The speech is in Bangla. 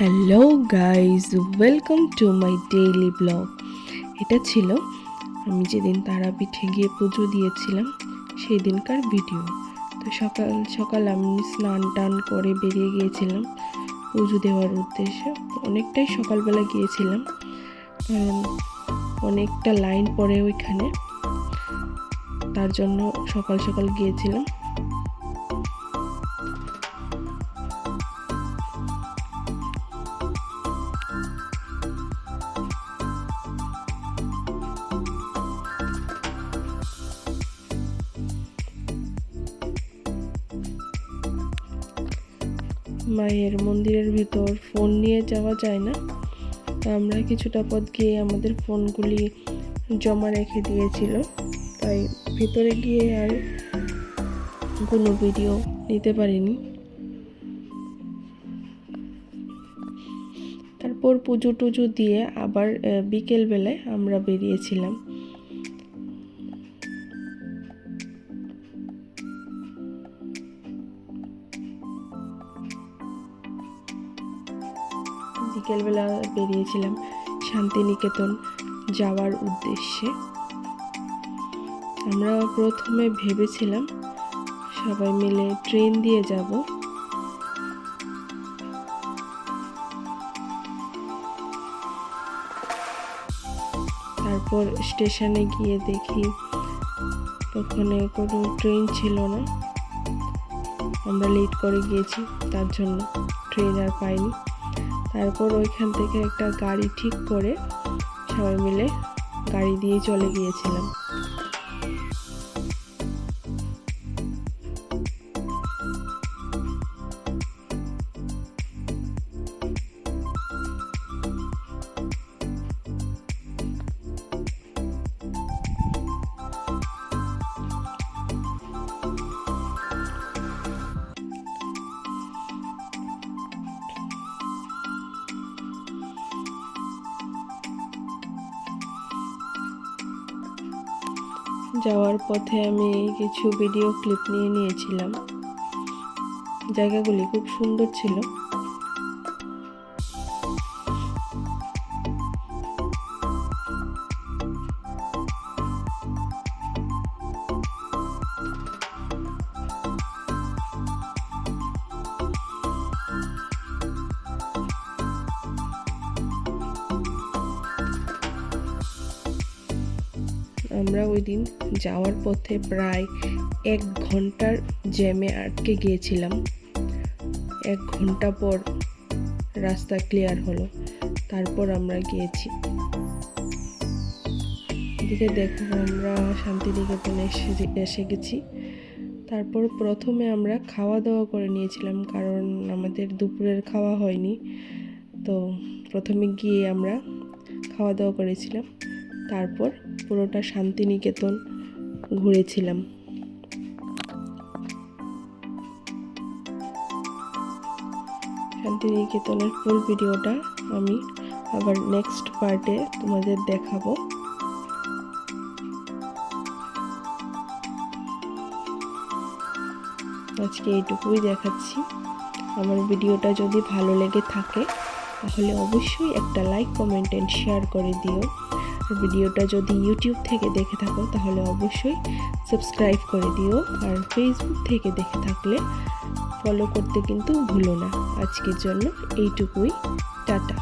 Hello guys, welcome to my daily blog. এটা ছিল আমি যেদিন তারাপীঠে গিয়ে পুজো দিয়েছিলাম সেই দিনকার ভিডিও। তো সকাল সকাল আমি স্নান টান করে বেরিয়ে গিয়েছিলাম পুজো দেওয়ার উদ্দেশ্যে। অনেকটাই সকালবেলা গিয়েছিলাম কারণ অনেকটা লাইন পড়ে ওইখানে, তার জন্য সকাল সকাল গিয়েছিলাম। মায়ের মন্দিরের ভিতর ফোন নিয়ে যাওয়া যায় না, তা আমরা কিছুটা পথ গিয়ে আমাদের ফোনগুলি জমা রেখে দিয়েছিল, তাই ভিতরে গিয়ে আর কোনো ভিডিও নিতে পারিনি। তারপর পুজো টুজো দিয়ে আবার বিকেলবেলায় আমরা বেরিয়েছিলাম। বিকেলবেলা বেরিয়েছিলাম শান্তিনিকেতন যাওয়ার উদ্দেশ্যে। আমরা প্রথমে ভেবেছিলাম সবাই মিলে ট্রেন দিয়ে যাব, তারপর স্টেশনে গিয়ে দেখি ওখানে কোনো ট্রেন ছিল না। আমরা লেট করে গিয়েছি, তার জন্য ট্রেন আর পাইনি। তারপর ওইখান থেকে একটা গাড়ি ঠিক করে সবাই মিলে গাড়ি দিয়ে চলে গিয়েছিলাম। যাওয়ার পথে আমি কিছু ভিডিও ক্লিপ নিয়ে নিয়েছিলাম। জায়গাগুলি খুব সুন্দর ছিল। আমরা ওই দিন যাওয়ার পথে প্রায় 1 ঘন্টার জ্যামে আটকে গিয়েছিলাম। 1 ঘন্টা পর রাস্তা ক্লিয়ার হলো, তারপর আমরা গিয়েছি। এদিকে দেখো আমরা শান্তিনিকেতনে এসে গেছি। তারপর প্রথমে আমরা খাওয়া দাওয়া করে নিয়েছিলাম, কারণ আমাদের দুপুরের খাওয়া হয়নি। তো প্রথমে গিয়ে আমরা খাওয়া দাওয়া করেছিলাম, তারপর পুরোটা শান্তিনিকেতন ঘুরেছিলাম। শান্তিনিকেতনের ফুল ভিডিওটা আমি আবার নেক্সট পার্টে তোমাদের দেখাবো। আজকে এইটুকুই দেখাচ্ছি। আমার ভিডিওটা যদি ভালো লেগে থাকে তাহলে অবশ্যই একটা লাইক, কমেন্ট এন্ড শেয়ার করে দিও। আর ভিডিওটা যদি ইউটিউব থেকে দেখে থাকো তাহলে অবশ্যই সাবস্ক্রাইব করে দিও। আর ফেসবুক থেকে দেখে থাকলে ফলো করতে কিন্তু ভুলো না। আজকের জন্য এইটুকুই, টাটা।